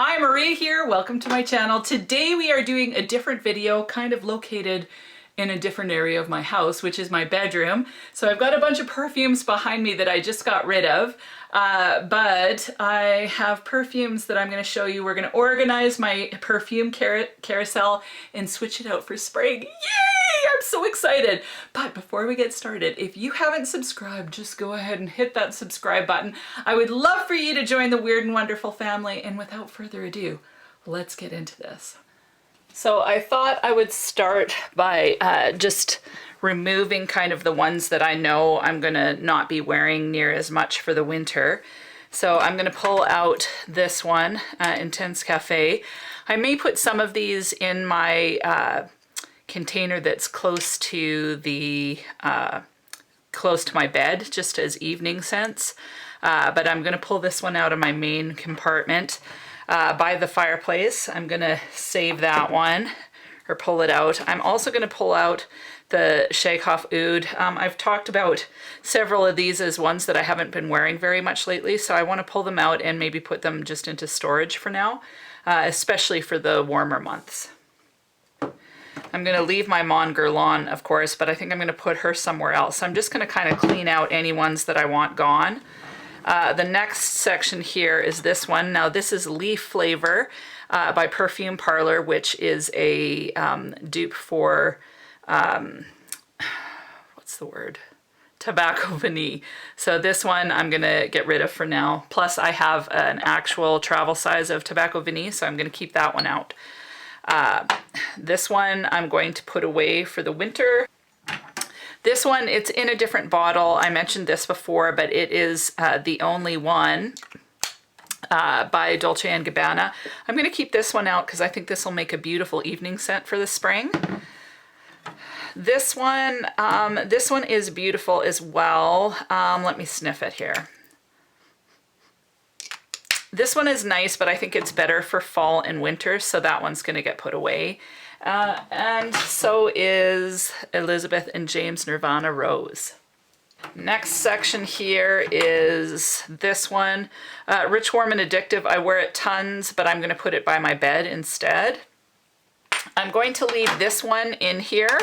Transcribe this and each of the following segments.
Hi, Marie here. Welcome to my channel. Today we are doing a different video, kind of located in a different area of my house, which is my bedroom. So I've got a bunch of perfumes behind me that I just got rid of, but I have perfumes that I'm going to show you. We're going to organize my perfume carousel and switch it out for spraying. Yay! I'm so excited. But before we get started, if you haven't subscribed, just go ahead and hit that subscribe button. I would love for you to join the Weird and Wonderful family. And without further ado, let's get into this. So I thought I would start by just removing kind of the ones that I know I'm gonna not be wearing near as much for the winter. So I'm gonna pull out this one, Intense Cafe. I may put some of these in my container that's close to my bed, just as evening scents. But I'm gonna pull this one out of my main compartment by the fireplace. I'm gonna save that one or pull it out. I'm also gonna pull out the Chekhov Oud. I've talked about several of these as ones that I haven't been wearing very much lately, so I want to pull them out and maybe put them just into storage for now, especially for the warmer months. I'm going to leave my Mon Guerlain, of course, but I think I'm going to put her somewhere else. I'm just going to kind of clean out any ones that I want gone. The next section here is this one. Now this is Leaf Flavor by Perfume Parlor, which is a dupe for, what's the word? Tobacco Vanille. So this one I'm going to get rid of for now. Plus I have an actual travel size of Tobacco Vanille, so I'm going to keep that one out. This one I'm going to put away for the winter. This one, it's in a different bottle. I mentioned this before, but it is the only one by Dolce & Gabbana. I'm going to keep this one out because I think this will make a beautiful evening scent for the spring. This one is beautiful as well. Let me sniff it here. This one is nice, but I think it's better for fall and winter, so that one's going to get put away. And so is Elizabeth and James Nirvana Rose. Next section here is this one, Rich, Warm and Addictive. I wear it tons, but I'm going to put it by my bed instead. I'm going to leave this one in here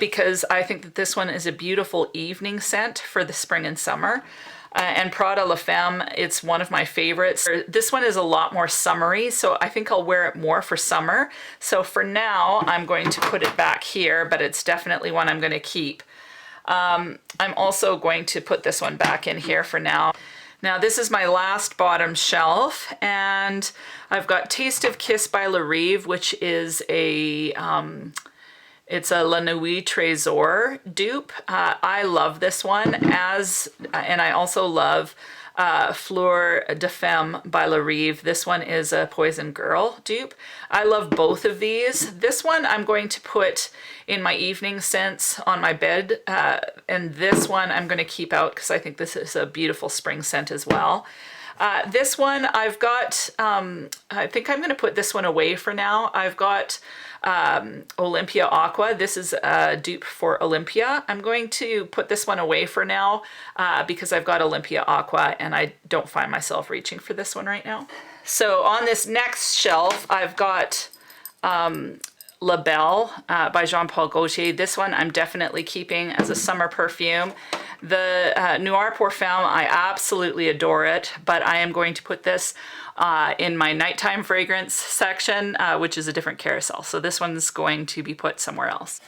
because I think that this one is a beautiful evening scent for the spring and summer. And Prada La Femme, it's one of my favorites. This one is a lot more summery, so I think I'll wear it more for summer. So for now, I'm going to put it back here, but it's definitely one I'm going to keep. I'm also going to put this one back in here for now. Now this is my last bottom shelf, and I've got Taste of Kiss by La Rive, which is a it's a La Nuit Trésor dupe. I love this one, and I also love Fleur de Femme by La Rive. This one is a Poison Girl dupe. I love both of these. This one I'm going to put in my evening scents on my bed, and this one I'm going to keep out because I think this is a beautiful spring scent as well. This one I've got, I think I'm going to put this one away for now. I've got Olympia Aqua. This is a dupe for Olympia. I'm going to put this one away for now because I've got Olympia Aqua and I don't find myself reaching for this one right now. So on this next shelf, I've got La Belle by Jean-Paul Gaultier. This one I'm definitely keeping as a summer perfume. The Noir Pour Femme, I absolutely adore it, but I am going to put this in my nighttime fragrance section, which is a different carousel. So this one's going to be put somewhere else.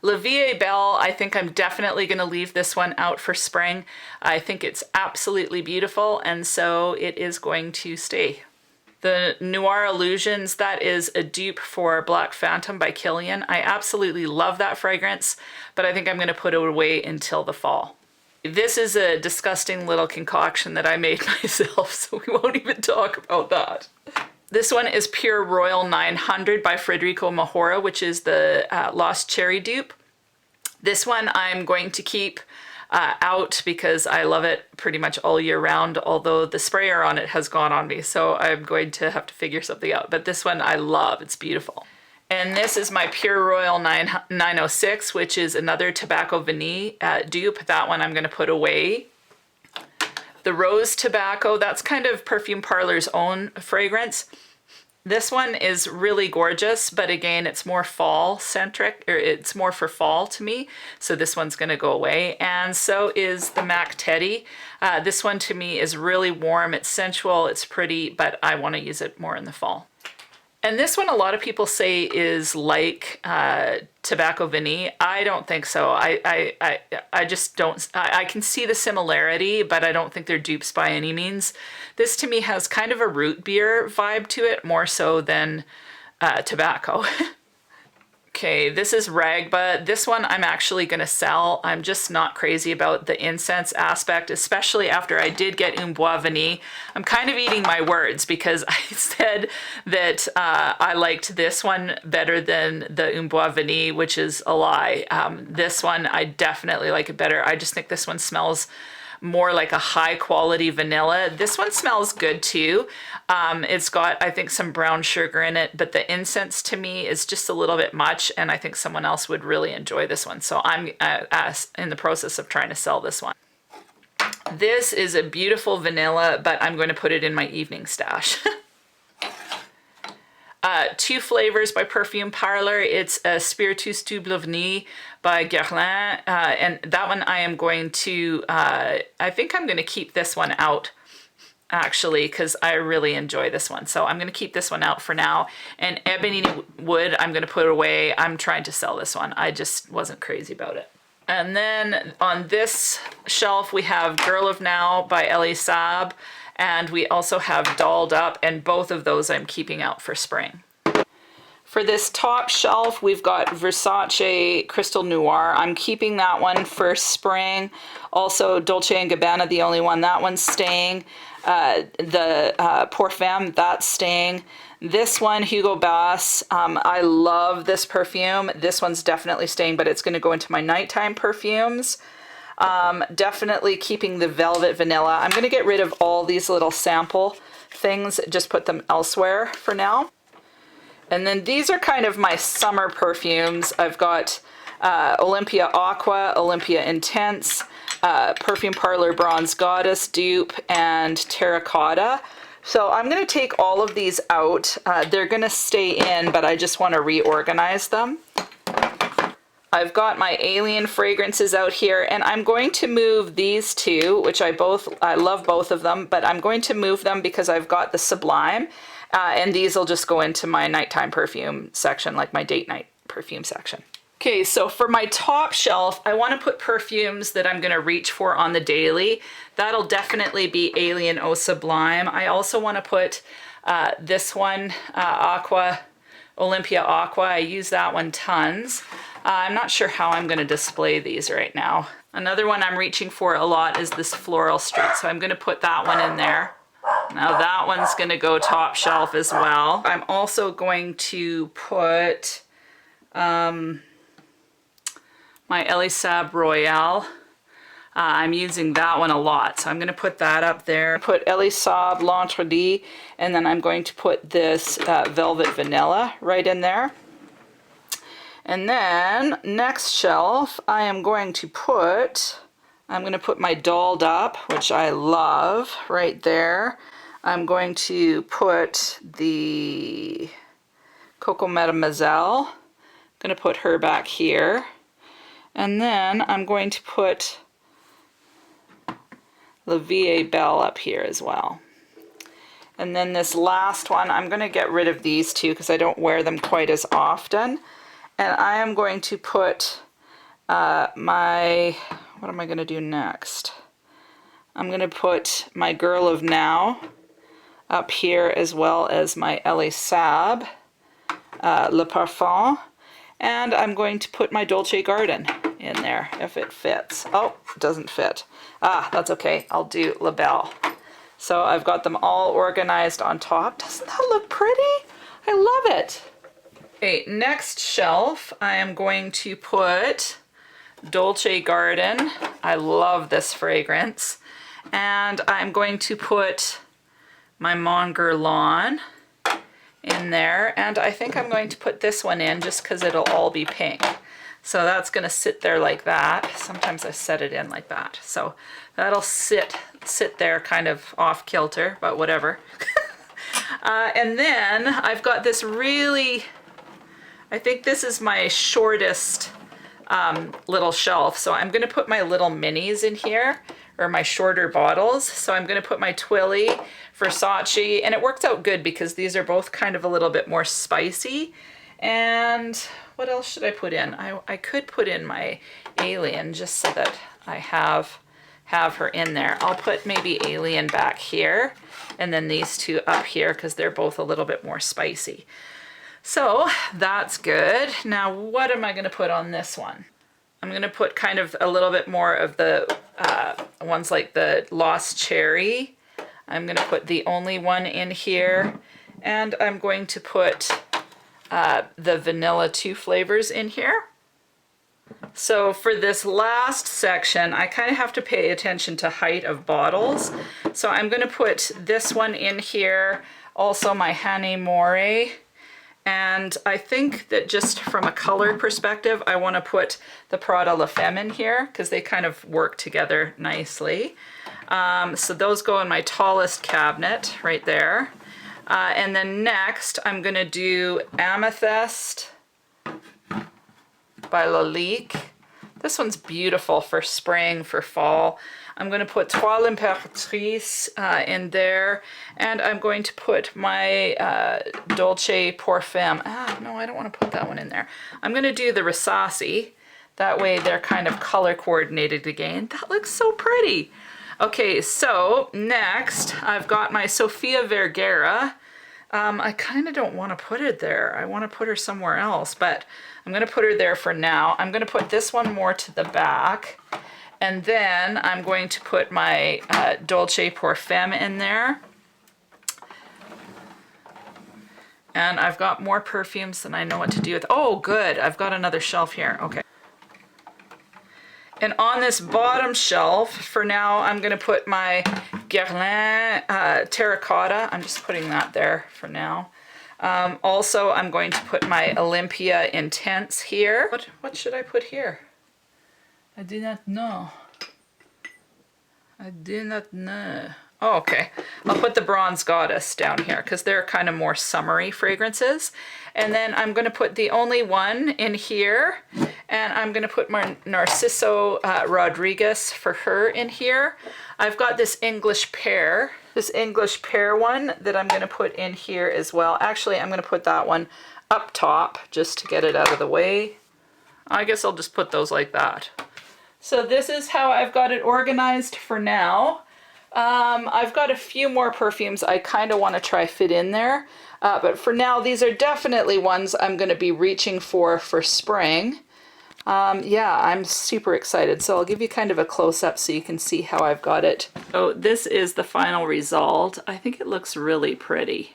La Vie Belle, I think I'm definitely going to leave this one out for spring. I think it's absolutely beautiful, and so it is going to stay. The Noir Illusions, that is a dupe for Black Phantom by Kilian. I absolutely love that fragrance, but I think I'm going to put it away until the fall. This is a disgusting little concoction that I made myself, so we won't even talk about that. This one is Pure Royal 900 by Federico Mahora, which is the Lost Cherry dupe. This one I'm going to keep out because I love it pretty much all year round, although the sprayer on it has gone on me, so I'm going to have to figure something out. But this one I love, it's beautiful. And this is my Pure Royal 906, which is another Tobacco Vanille dupe. That one I'm going to put away. The Rose Tobacco, that's kind of Perfume Parlor's own fragrance. This one is really gorgeous, but again, it's more fall centric, or it's more for fall to me. So this one's gonna go away. And so is the Mac Teddy. This one to me is really warm, it's sensual, it's pretty, but I wanna use it more in the fall. And this one, a lot of people say is like Tobacco Vanille. I don't think so. I just don't. I can see the similarity, but I don't think they're dupes by any means. This to me has kind of a root beer vibe to it, more so than tobacco. Okay, this is Ragba. This one I'm actually gonna sell. I'm just not crazy about the incense aspect, especially after I did get Un Bois Vanille. I'm kind of eating my words because I said that I liked this one better than the Un Bois Vanille, which is a lie. This one, I definitely like it better. I just think this one smells more like a high quality vanilla. This one smells good too. It's got, I think, some brown sugar in it, but the incense to me is just a little bit much, and I think someone else would really enjoy this one. So I'm in the process of trying to sell this one. This is a beautiful vanilla, but I'm going to put it in my evening stash. Two flavors by Perfume Parlor. It's a Spiritus Double Vanille by Guerlain, and that one I am going to, I think I'm going to keep this one out actually, because I really enjoy this one. So I'm going to keep this one out for now. And Ebony Wood, I'm going to put away. I'm trying to sell this one. I just wasn't crazy about it. And then on this shelf, we have Girl of Now by Elie Saab. And we also have Dolled Up, and both of those I'm keeping out for spring. For this top shelf, we've got Versace Crystal Noir. I'm keeping that one for spring. Also Dolce & Gabbana, the only one. That one's staying. The Parfum, that's staying. This one, Hugo Boss, I love this perfume. This one's definitely staying, but it's going to go into my nighttime perfumes. Definitely keeping the Velvet Vanilla. I'm going to get rid of all these little sample things, just put them elsewhere for now. And then these are kind of my summer perfumes. I've got Olympia Aqua, Olympia Intense, Perfume Parlor Bronze Goddess dupe, and Terracotta. So I'm going to take all of these out. They're going to stay in, but I just want to reorganize them. I've got my Alien fragrances out here, and I'm going to move these two, which I love both of them, but I'm going to move them because I've got the Sublime, and these will just go into my nighttime perfume section, like my date night perfume section. Okay, so for my top shelf, I want to put perfumes that I'm going to reach for on the daily. That'll definitely be Alien Eau Sublime. I also want to put this one, Olympia Aqua. I use that one tons. I'm not sure how I'm going to display these right now. Another one I'm reaching for a lot is this Floral Street, so I'm going to put that one in there. Now that one's going to go top shelf as well. I'm also going to put my Elie Saab Royale. I'm using that one a lot, so I'm going to put that up there. Put Elie Saab L'Entrée, and then I'm going to put this Velvet Vanilla right in there. And then next shelf, I'm going to put my Dolled Up, which I love, right there. I'm going to put the Coco Mademoiselle. I'm going to put her back here. And then I'm going to put La Vie Belle up here as well. And then this last one, I'm going to get rid of these two because I don't wear them quite as often. And I am going to put what am I going to do next? I'm going to put my Girl of Now up here, as well as my Elie Saab Le Parfum. And I'm going to put my Dolce Garden in there if it fits. Oh, it doesn't fit. Ah, that's okay. I'll do La Belle. So I've got them all organized on top. Doesn't that look pretty? I love it. Okay, next shelf, I am going to put Dolce Garden. I love this fragrance. And I'm going to put my Mon Guerlain in there. And I think I'm going to put this one in just because it'll all be pink. So that's going to sit there like that. Sometimes I set it in like that. So that'll sit there kind of off kilter, but whatever. And then I've got this really, I think this is my shortest little shelf. So I'm going to put my little minis in here, or my shorter bottles. So I'm going to put my Twilly, Versace, and it worked out good because these are both kind of a little bit more spicy. And what else should I put in? I could put in my Alien just so that I have her in there. I'll put maybe Alien back here and then these two up here because they're both a little bit more spicy. So that's good. Now what am I going to put on this one? I'm going to put kind of a little bit more of the ones like the Lost Cherry. I'm going to put the Only One in here, and I'm going to put the Vanilla 2 flavors in here. So for this last section, I kind of have to pay attention to height of bottles. So I'm going to put this one in here, also my Honey More. And I think that just from a color perspective, I want to put the Prada La Femme in here because they kind of work together nicely. So those go in my tallest cabinet right there. And then next, I'm going to do Amethyst by Lalique. This one's beautiful for spring, for fall. I'm going to put Toile Impératrice in there, and I'm going to put my Dolce Parfum. No, I don't want to put that one in there. I'm going to do the Versace. That way they're kind of color coordinated again. That looks so pretty. Okay, so next I've got my Sofia Vergara. I kind of don't want to put it there. I want to put her somewhere else, but I'm going to put her there for now. I'm going to put this one more to the back. And then I'm going to put my Dolce Parfum in there. And I've got more perfumes than I know what to do with. Oh, good. I've got another shelf here. Okay. And on this bottom shelf, for now, I'm going to put my Guerlain Terracotta. I'm just putting that there for now. Also, I'm going to put my Olympia Intense here. What should I put here? I do not know. I do not know. Oh, okay. I'll put the Bronze Goddess down here because they're kind of more summery fragrances. And then I'm going to put the Only One in here. And I'm going to put my Narciso Rodriguez for her in here. I've got this English pear one that I'm going to put in here as well. Actually, I'm going to put that one up top just to get it out of the way. I guess I'll just put those like that. So this is how I've got it organized for now. I've got a few more perfumes I kind of want to try fit in there. But for now, these are definitely ones I'm going to be reaching for spring. Yeah, I'm super excited. So I'll give you kind of a close-up so you can see how I've got it. So this is the final result. I think it looks really pretty.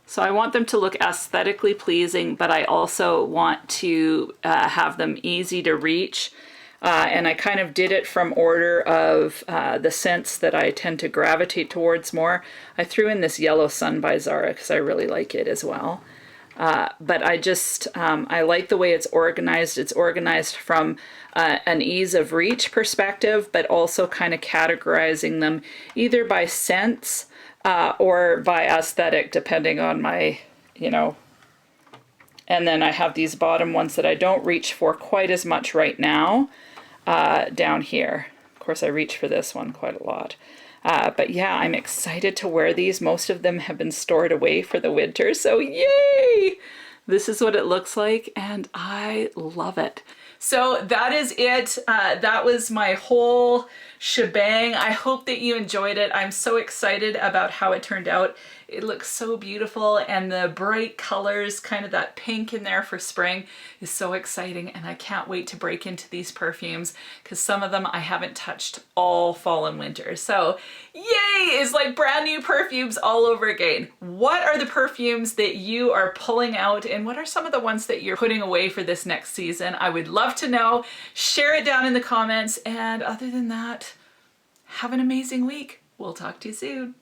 So I want them to look aesthetically pleasing, but I also want to have them easy to reach. And I kind of did it from order of the scents that I tend to gravitate towards more. I threw in this Yellow Sun by Zara because I really like it as well. But I just, I like the way it's organized. It's organized from an ease of reach perspective, but also kind of categorizing them either by scents or by aesthetic, depending on my, you know. And then I have these bottom ones that I don't reach for quite as much right now. Down here. Of course, I reach for this one quite a lot. But yeah, I'm excited to wear these. Most of them have been stored away for the winter, so yay! This is what it looks like, and I love it. So that is it. That was my whole shebang. I hope that you enjoyed it. I'm so excited about how it turned out. It looks so beautiful, and the bright colors, kind of that pink in there for spring, is so exciting, and I can't wait to break into these perfumes because some of them I haven't touched all fall and winter. So yay, it's like brand new perfumes all over again. What are the perfumes that you are pulling out, and what are some of the ones that you're putting away for this next season? I would love to know. Share it down in the comments, and other than that, have an amazing week. We'll talk to you soon.